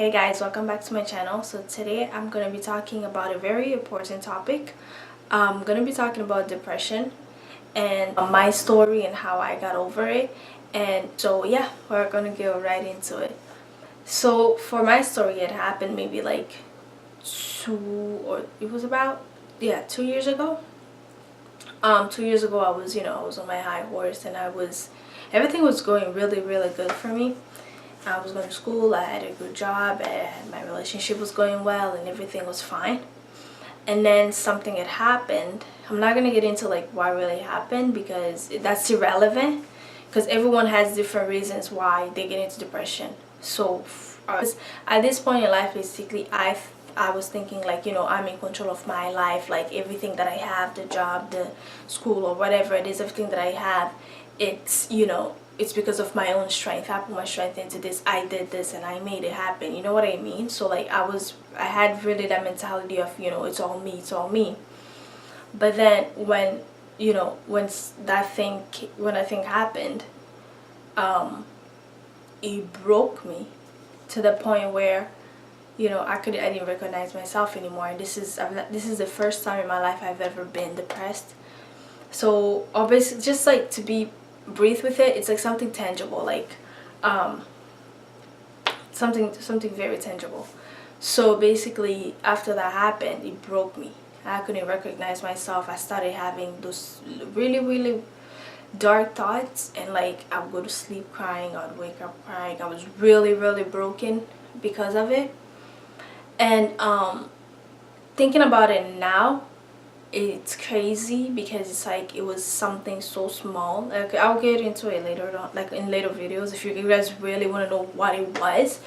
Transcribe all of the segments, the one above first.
Hey guys, welcome back to my channel. So today I'm going to be talking about a very important topic. I'm going to be talking about depression and my story and how I got over it. And so yeah, we're going to go right into it. So for my story, it happened maybe like 2 years ago. 2 years ago I was on my high horse, and everything was going really good for me. I was going to school, I had a good job, and my relationship was going well, and everything was fine. And then something had happened. I'm not going to get into like what really happened because that's irrelevant, because everyone has different reasons why they get into depression. So at this point in life, basically I was thinking like, I'm in control of my life, like everything that I have, the job, the school, or whatever it is, everything that I have, it's because of my own strength. I put my strength into this, I did this, and I made it happen. You know what I mean? So like I had really that mentality of, it's all me, it's all me. But then when that thing happened, it broke me to the point where I didn't recognize myself anymore. This is the first time in my life I've ever been depressed. So obviously, just like to be breathe with it, it's like something tangible, like something very tangible. So basically after that happened, it broke me. I couldn't recognize myself. I started having those really dark thoughts, and like I would go to sleep crying, I would wake up crying. I was really broken because of it. And thinking about it now, it's crazy because it's like it was something so small. Like I'll get into it later on, like in later videos, if you guys really want to know what it was.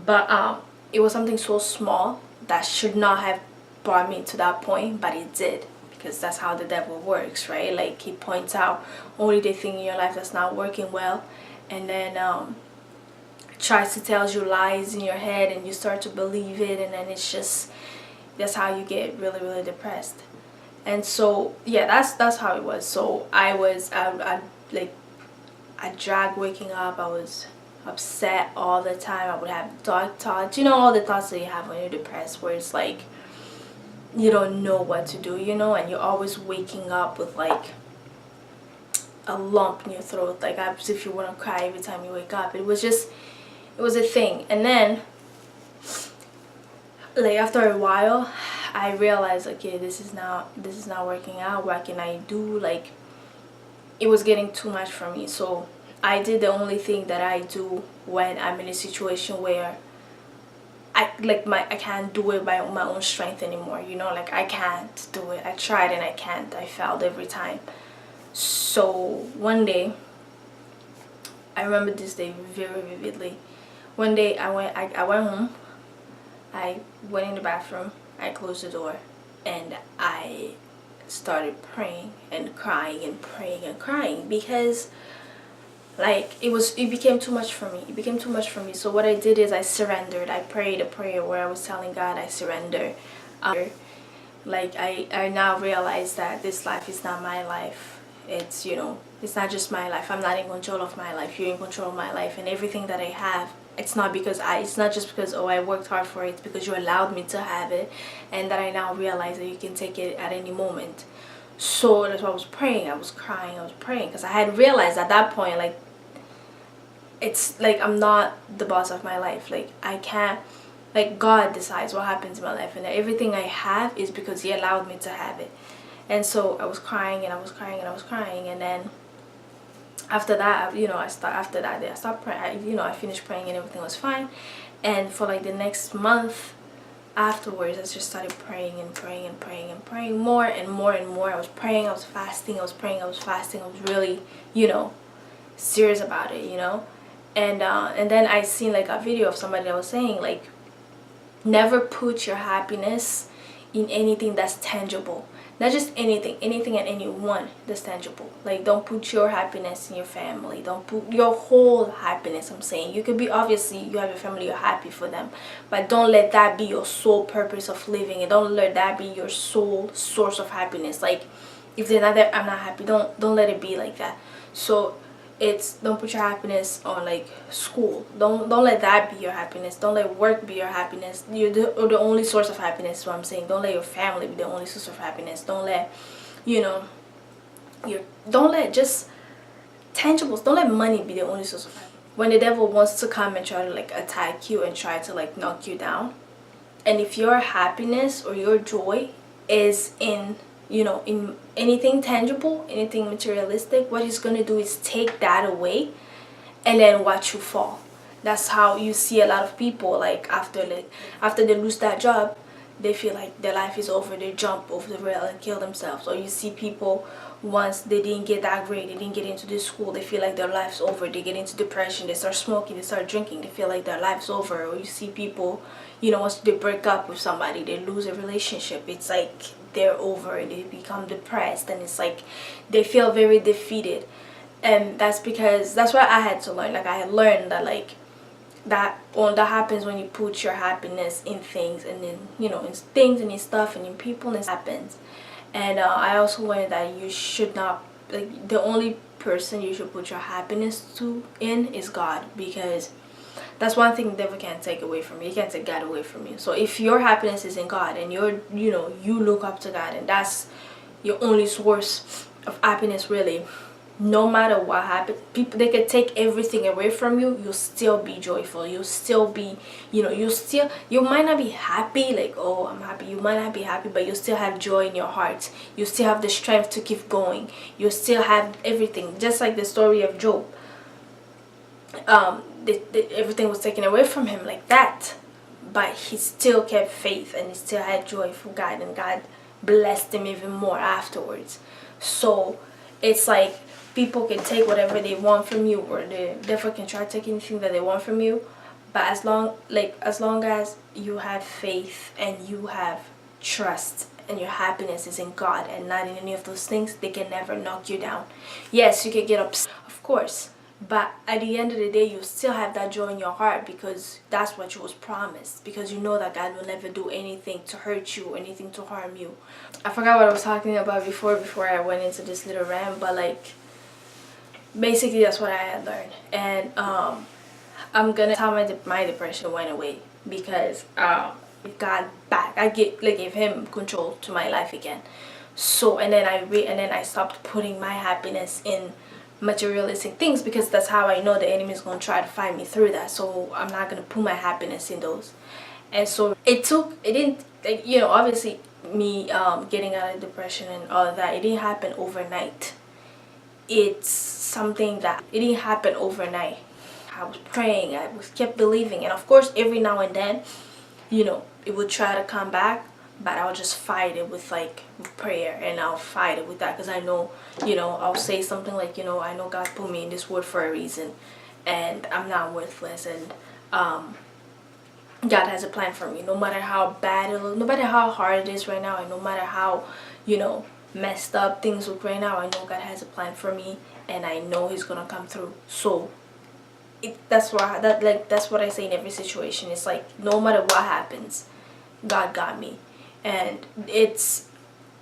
But it was something so small that should not have brought me to that point, but it did, because that's how the devil works, right? Like he points out only the thing in your life that's not working well, and then tries to tell you lies in your head, and you start to believe it, and then that's how you get really depressed. And so yeah, that's how it was. So I dragged waking up. I was upset all the time. I would have dark thoughts, all the thoughts that you have when you're depressed, where it's like you don't know what to do, and you're always waking up with like a lump in your throat, like as if you want to cry every time you wake up. It was a thing. And then like after a while I realized, okay, this is not working out. What can I do? Like it was getting too much for me. So I did the only thing that I do when I'm in a situation where I can't do it by my own strength anymore, like I can't do it. I tried and I can't. I failed every time. So one day, I remember this day very vividly. One day I went home, I went in the bathroom, I closed the door, and I started praying and crying and praying and crying, because like it became too much for me. So what I did is I surrendered. I prayed a prayer where I was telling God, I surrender. Like I now realize that this life is not my life. It's it's not just my life. I'm not in control of my life. You're in control of my life, and everything that I have, it's not just because I worked hard for it. It's because you allowed me to have it, and that I now realize that you can take it at any moment. So that's why I was praying. I was crying. I was praying, because I had realized at that point, like, it's like I'm not the boss of my life. Like I can't, like God decides what happens in my life, and everything I have is because He allowed me to have it. And so I was crying and I was crying and I was crying, and then after that, after that day I stopped praying. I finished praying and everything was fine. And for like the next month afterwards, I just started praying and praying and praying and praying more and more and more. I was praying, I was fasting, I was praying, I was fasting. I was really, serious about it, And then I seen like a video of somebody that was saying like, never put your happiness in anything that's tangible. Not just anything and anyone that's tangible. Like don't put your happiness in your family. Don't put your whole happiness. I'm saying you could be, obviously you have your family, you're happy for them, but don't let that be your sole purpose of living, and don't let that be your sole source of happiness. Like if they're not there, I'm not happy. Don't let it be like that. So it's don't put your happiness on like school. Don't let that be your happiness. Don't let work be your happiness. You're the only source of happiness is what I'm saying. Don't let your family be the only source of happiness. Don't let, you know, your don't let just tangibles, don't let money be the only source of happiness. When the devil wants to come and try to like attack you and try to like knock you down, and if your happiness or your joy is in, you know, in anything tangible, anything materialistic, what he's gonna do is take that away and then watch you fall. That's how you see a lot of people, like after they lose that job, they feel like their life is over, they jump over the rail and kill themselves. Or you see people, once they didn't get that grade, they didn't get into this school, they feel like their life's over, they get into depression, they start smoking, they start drinking, they feel like their life's over. Or you see people, you know, once they break up with somebody, they lose a relationship, it's like they're over and they become depressed, and it's like they feel very defeated. And that's because that's what I had to learn. Like I had learned that like that happens when you put your happiness in things, and then, you know, in things and in stuff and in people, and it happens. And I also learned that you should not, like, the only person you should put your happiness in is God, because that's one thing the devil can't take away from you. He can't take God away from you. So if your happiness is in God and you're, you know, you look up to God and that's your only source of happiness, really, no matter what happens, people, they can take everything away from you, you'll still be joyful, you'll still be, you know, you might not be happy, like, oh, I'm happy, you might not be happy, but you still have joy in your heart, you still have the strength to keep going, you still have everything. Just like the story of Job, everything was taken away from him like that, but he still kept faith and he still had joy for God, and God blessed him even more afterwards. So it's like people can take whatever they want from you, or the devil can try to take anything that they want from you, but as long as you have faith and you have trust and your happiness is in God and not in any of those things, they can never knock you down. Yes, you can get upset, of course, but at the end of the day, you still have that joy in your heart, because that's what you was promised, because you know that God will never do anything to hurt you or anything to harm you. I forgot what I was talking about before I went into this little rant, but like basically that's what I had learned. And I'm gonna tell my depression went away, because God back, I gave him control to my life again. So and then I stopped putting my happiness in materialistic things, because that's how I know the enemy is going to try to find me through that. So I'm not going to put my happiness in those. And so it didn't, like, you know, obviously me getting out of depression and all of that, it didn't happen overnight. It's something that it didn't happen overnight. I was praying, I was kept believing, and of course every now and then, you know, it would try to come back, but I'll just fight it with prayer, and I'll fight it with that, because I know, you know, I'll say something like, you know, I know God put me in this world for a reason, and I'm not worthless, and God has a plan for me, no matter how bad no matter how hard it is right now, and no matter how, you know, messed up things look right now, I know God has a plan for me, and I know he's gonna come through. So that's what I say in every situation. It's like, no matter what happens, God got me. And it's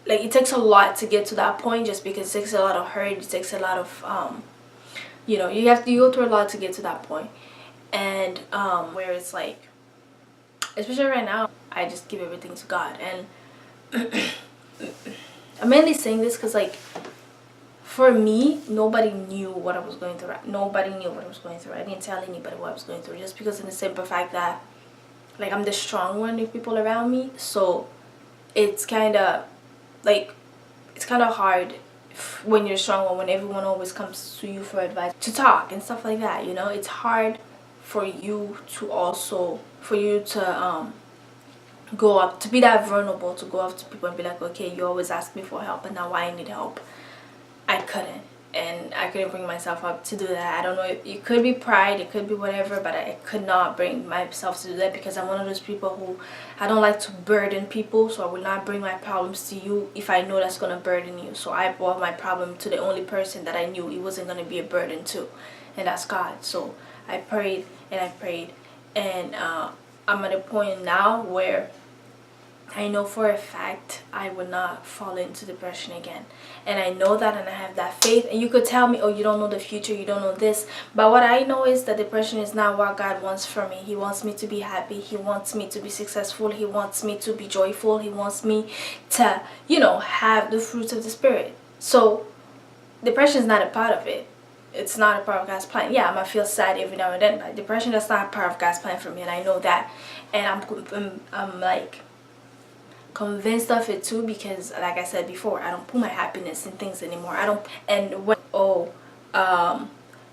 like, it takes a lot to get to that point, just because it takes a lot of hurt, it takes a lot of you know, you go through a lot to get to that point. And where it's like, especially right now, I just give everything to God. And I'm mainly saying this because, like, for me, nobody knew what I was going through. Nobody knew what I was going through. I didn't tell anybody what I was going through, just because of the simple fact that, like, I'm the strong one with people around me. So it's kind of like, it's kind of hard when you're strong one, when everyone always comes to you for advice, to talk and stuff like that, you know. It's hard for you to go up, to be that vulnerable, to go up to people and be like, okay, you always ask me for help, and now I need help. I couldn't, and I couldn't bring myself up to do that. I don't know, it could be pride, it could be whatever, but I could not bring myself to do that, because I'm one of those people who, I don't like to burden people. So I will not bring my problems to you if I know that's going to burden you. So I brought my problem to the only person that I knew it wasn't going to be a burden to, and that's God. So I prayed and I prayed, and I'm at a point now where I know for a fact I would not fall into depression again. And I know that, and I have that faith. And you could tell me, oh, you don't know the future, you don't know this. But what I know is that depression is not what God wants for me. He wants me to be happy. He wants me to be successful. He wants me to be joyful. He wants me to, have the fruits of the Spirit. So depression is not a part of it. It's not a part of God's plan. Yeah, I'm gonna feel sad every now and then, but depression is not a part of God's plan for me, and I know that. And I'm like convinced of it too, because like I said before, I don't put my happiness in things anymore. I don't. And when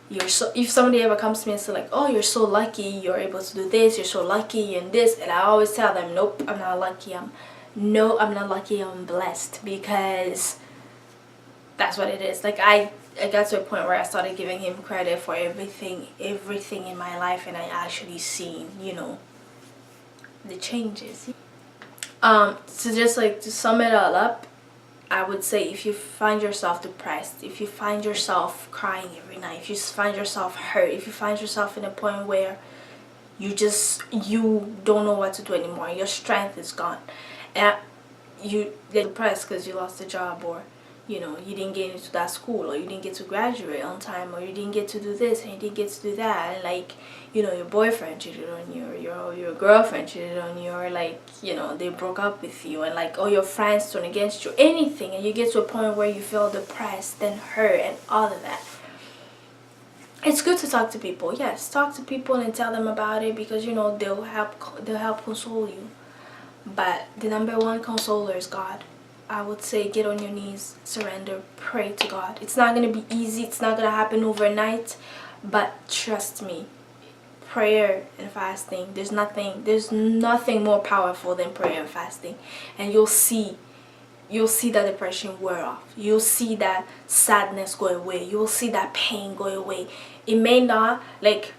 you're so, if somebody ever comes to me and say like, oh, you're so lucky, you're able to do this, you're so lucky and this, and I always tell them, nope, I'm not lucky. I'm not lucky. I'm blessed, because that's what it is. Like I got to a point where I started giving him credit for everything in my life, and I actually seen the changes. So just like to sum it all up, I would say if you find yourself depressed, if you find yourself crying every night, if you find yourself hurt, if you find yourself in a point where you don't know what to do anymore, your strength is gone, and you get depressed because you lost a job, or you didn't get into that school, or you didn't get to graduate on time, or you didn't get to do this and you didn't get to do that, and like your boyfriend cheated on you, or your girlfriend cheated on you, or like they broke up with you, and like all your friends turned against you, anything, and you get to a point where you feel depressed and hurt and all of that. It's good to talk to people. Yes, talk to people and tell them about it, because they'll help console you. But the number one consoler is God. I would say get on your knees, surrender, pray to God. It's not going to be easy. It's not going to happen overnight. But trust me, prayer and fasting, there's nothing more powerful than prayer and fasting. And you'll see that depression wear off. You'll see that sadness go away. You'll see that pain go away. It may not, like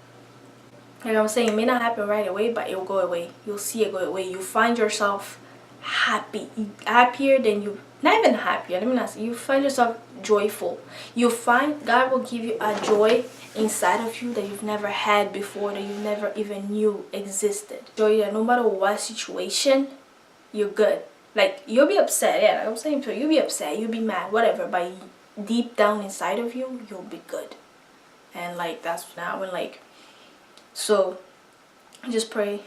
I'm saying, it may not happen right away, but it'll go away. You'll see it go away. You find yourself happier than you, not even happier, let me not say, you find yourself joyful. You find God will give you a joy inside of you that you've never had before, that you never even knew existed. Joy that no matter what situation, you're good. Like you'll be upset, yeah, like I'm saying to you, you'll be upset, you'll be mad, whatever, but deep down inside of you, you'll be good. And like that's now, when like, so just pray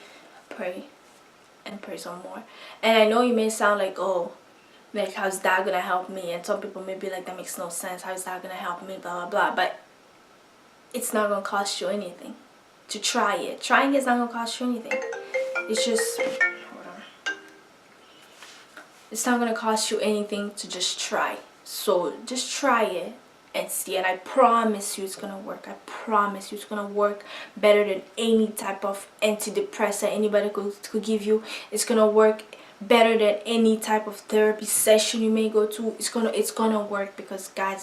and pray some more. And I know you may sound like, oh, like how's that gonna help me? And some people may be like, that makes no sense, how's that gonna help me, blah blah blah. But it's not gonna cost you anything to try it. Trying is not gonna cost you anything. It's just, hold on, it's not gonna cost you anything to just try. So just try it and see, and I promise you it's gonna work. I promise you it's gonna work better than any type of antidepressant anybody could give you. It's gonna work better than any type of therapy session you may go to. It's gonna work, because God's